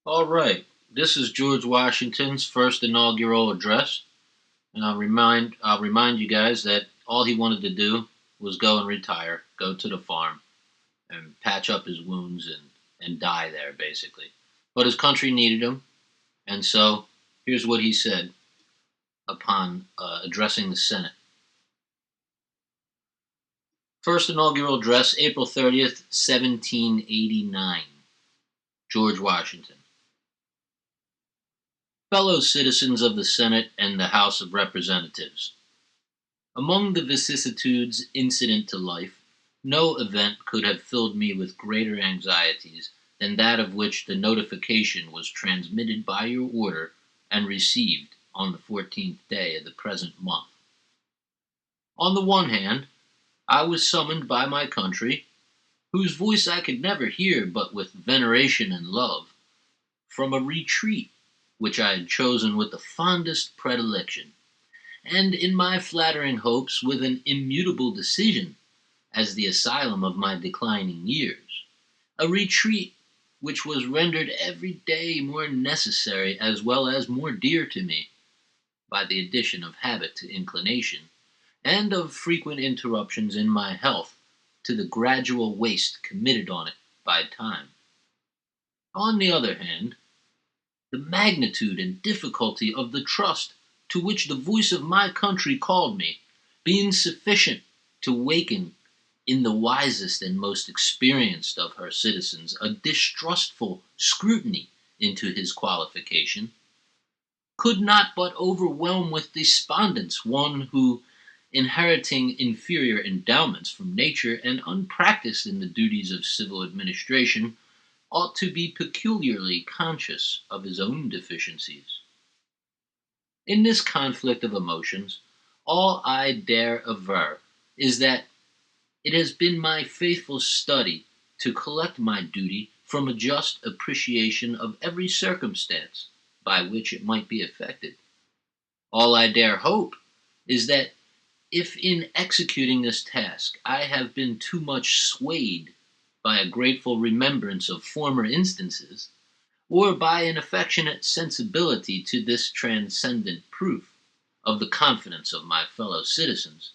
All right. This is George Washington's first inaugural address, and I'll remind you guys that all he wanted to do was go and retire, go to the farm, and patch up his wounds and die there, basically. But his country needed him, and so here's what he said upon addressing the Senate. First inaugural address, April 30th, 1789. George Washington. Fellow citizens of the Senate and the House of Representatives. Among the vicissitudes incident to life, no event could have filled me with greater anxieties than that of which the notification was transmitted by your order and received on the 14th day of the present month. On the one hand, I was summoned by my country, whose voice I could never hear but with veneration and love, from a retreat which I had chosen with the fondest predilection, and in my flattering hopes with an immutable decision, as the asylum of my declining years, a retreat which was rendered every day more necessary as well as more dear to me, by the addition of habit to inclination, and of frequent interruptions in my health to the gradual waste committed on it by time. On the other hand, the magnitude and difficulty of the trust to which the voice of my country called me, being sufficient to waken in the wisest and most experienced of her citizens a distrustful scrutiny into his qualification, could not but overwhelm with despondence one who, inheriting inferior endowments from nature and unpracticed in the duties of civil administration, ought to be peculiarly conscious of his own deficiencies. In this conflict of emotions, all I dare aver is that it has been my faithful study to collect my duty from a just appreciation of every circumstance by which it might be effected. All I dare hope is that if in executing this task I have been too much swayed by a grateful remembrance of former instances, or by an affectionate sensibility to this transcendent proof of the confidence of my fellow citizens,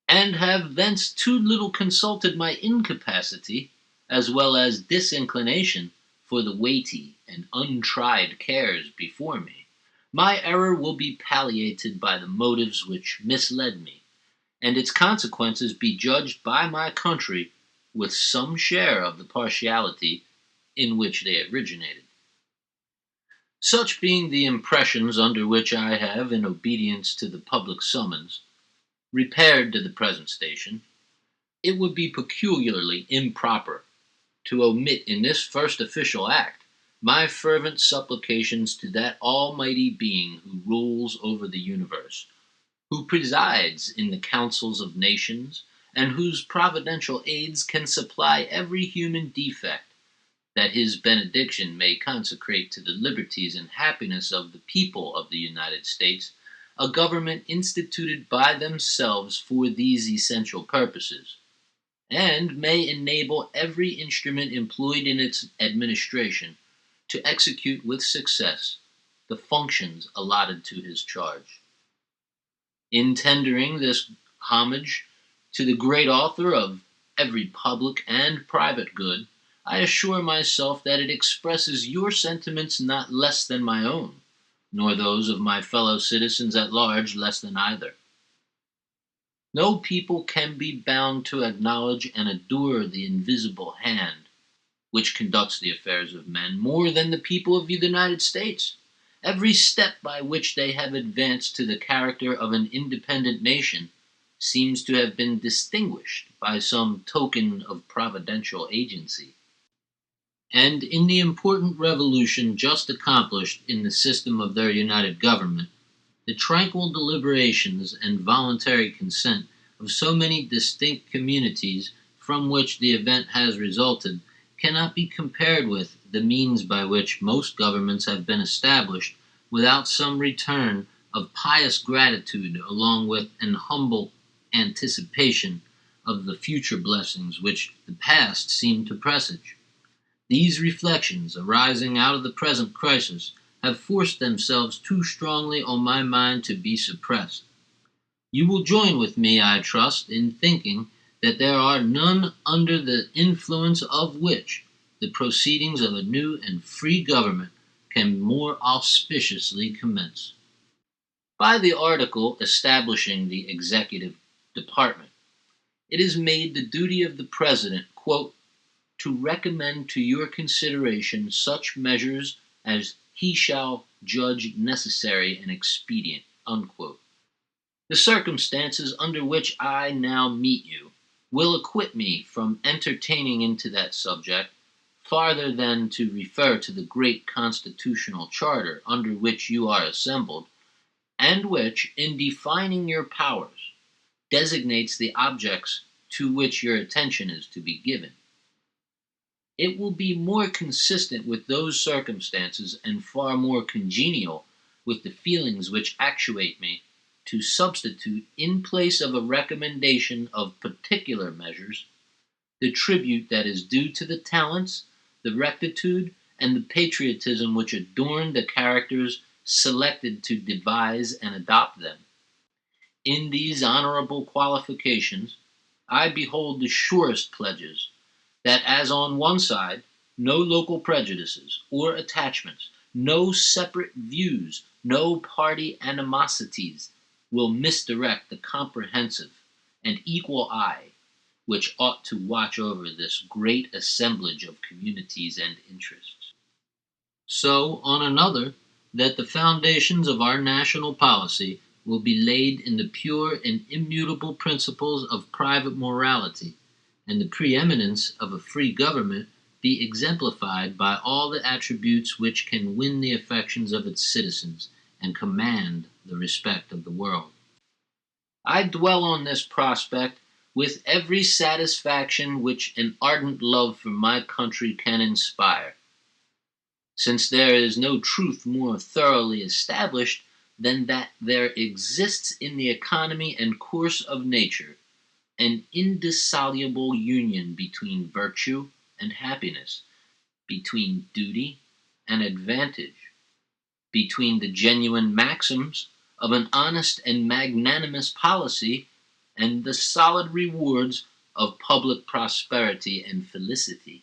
and have thence too little consulted my incapacity as well as disinclination for the weighty and untried cares before me, my error will be palliated by the motives which misled me, and its consequences be judged by my country with some share of the partiality in which they originated. Such being the impressions under which I have, in obedience to the public summons, repaired to the present station, it would be peculiarly improper to omit in this first official act my fervent supplications to that Almighty Being who rules over the universe, who presides in the councils of nations, and whose providential aids can supply every human defect, that his benediction may consecrate to the liberties and happiness of the people of the United States a government instituted by themselves for these essential purposes, and may enable every instrument employed in its administration to execute with success the functions allotted to his charge. In tendering this homage to the great author of every public and private good, I assure myself that it expresses your sentiments not less than my own, nor those of my fellow citizens at large less than either. No people can be bound to acknowledge and adore the invisible hand which conducts the affairs of men more than the people of the United States. Every step by which they have advanced to the character of an independent nation seems to have been distinguished by some token of providential agency. And in the important revolution just accomplished in the system of their united government, the tranquil deliberations and voluntary consent of so many distinct communities from which the event has resulted cannot be compared with the means by which most governments have been established without some return of pious gratitude along with an humble anticipation of the future blessings which the past seemed to presage. These reflections, arising out of the present crisis, have forced themselves too strongly on my mind to be suppressed. You will join with me, I trust, in thinking that there are none under the influence of which the proceedings of a new and free government can more auspiciously commence. By the article establishing the executive department, it is made the duty of the President, quote, to recommend to your consideration such measures as he shall judge necessary and expedient, unquote. The circumstances under which I now meet you will acquit me from entertaining into that subject farther than to refer to the great constitutional charter under which you are assembled, and which, in defining your powers, designates the objects to which your attention is to be given. It will be more consistent with those circumstances and far more congenial with the feelings which actuate me to substitute, in place of a recommendation of particular measures, the tribute that is due to the talents, the rectitude, and the patriotism which adorn the characters selected to devise and adopt them. In these honorable qualifications, I behold the surest pledges that as on one side, no local prejudices or attachments, no separate views, no party animosities will misdirect the comprehensive and equal eye which ought to watch over this great assemblage of communities and interests. So, on another, that the foundations of our national policy will be laid in the pure and immutable principles of private morality, and the preeminence of a free government be exemplified by all the attributes which can win the affections of its citizens and command the respect of the world. I dwell on this prospect with every satisfaction which an ardent love for my country can inspire, since there is no truth more thoroughly established than that there exists in the economy and course of nature an indissoluble union between virtue and happiness, between duty and advantage, between the genuine maxims of an honest and magnanimous policy and the solid rewards of public prosperity and felicity.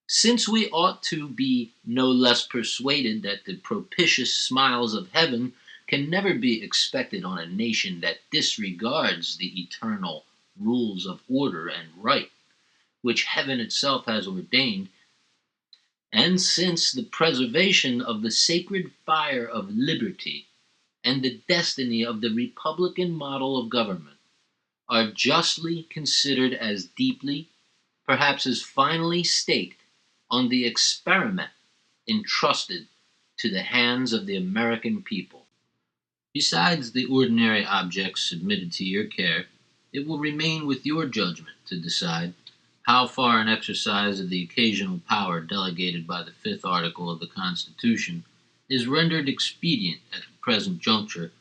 Since we ought to be no less persuaded that the propitious smiles of heaven can never be expected on a nation that disregards the eternal rules of order and right, which heaven itself has ordained, and since the preservation of the sacred fire of liberty and the destiny of the republican model of government are justly considered as deeply, perhaps as finally staked, on the experiment entrusted to the hands of the American people. Besides the ordinary objects submitted to your care, it will remain with your judgment to decide how far an exercise of the occasional power delegated by the fifth article of the Constitution is rendered expedient at the present juncture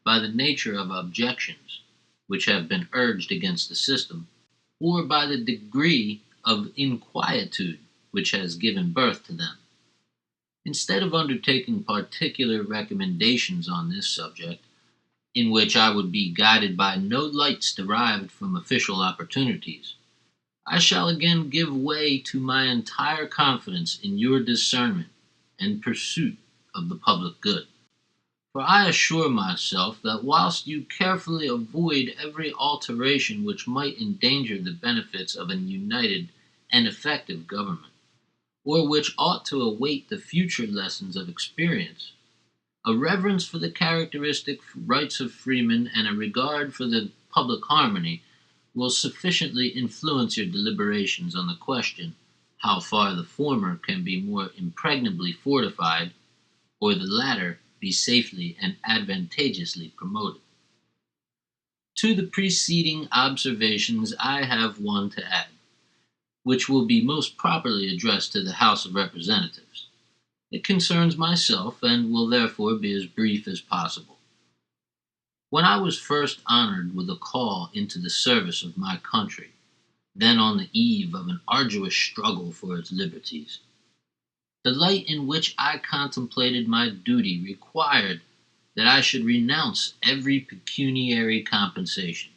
by the nature of objections which have been urged against the system, or by the degree of inquietude which has given birth to them. Instead of undertaking particular recommendations on this subject, in which I would be guided by no lights derived from official opportunities, I shall again give way to my entire confidence in your discernment and pursuit of the public good. For I assure myself that whilst you carefully avoid every alteration which might endanger the benefits of an united and effective government, or which ought to await the future lessons of experience, a reverence for the characteristic rights of freemen and a regard for the public harmony will sufficiently influence your deliberations on the question how far the former can be more impregnably fortified, or the latter be safely and advantageously promoted. To the preceding observations I have one to add, which will be most properly addressed to the House of Representatives. It concerns myself, and will therefore be as brief as possible. When I was first honored with a call into the service of my country, then on the eve of an arduous struggle for its liberties. The light in which I contemplated my duty required that I should renounce every pecuniary compensation.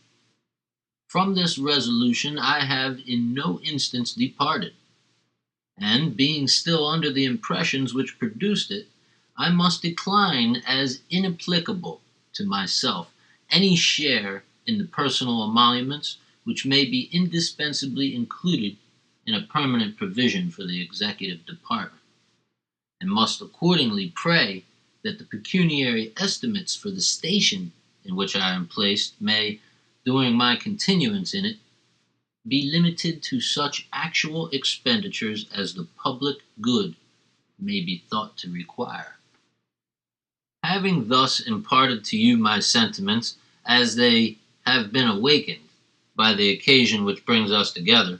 From this resolution I have in no instance departed, and being still under the impressions which produced it, I must decline as inapplicable to myself any share in the personal emoluments which may be indispensably included in a permanent provision for the executive department, and must accordingly pray that the pecuniary estimates for the station in which I am placed may, during my continuance in it, be limited to such actual expenditures as the public good may be thought to require. Having thus imparted to you my sentiments as they have been awakened by the occasion which brings us together,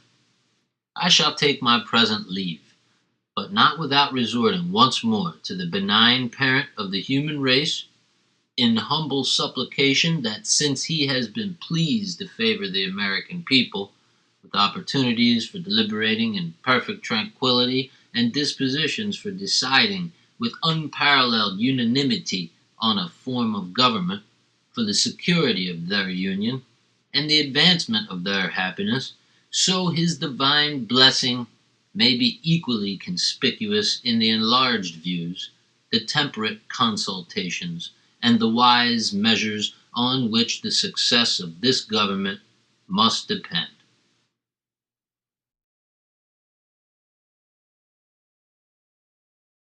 I shall take my present leave, but not without resorting once more to the benign parent of the human race, in humble supplication that since he has been pleased to favor the American people with opportunities for deliberating in perfect tranquillity and dispositions for deciding with unparalleled unanimity on a form of government for the security of their union and the advancement of their happiness, so his divine blessing may be equally conspicuous in the enlarged views, the temperate consultations, and the wise measures on which the success of this government must depend.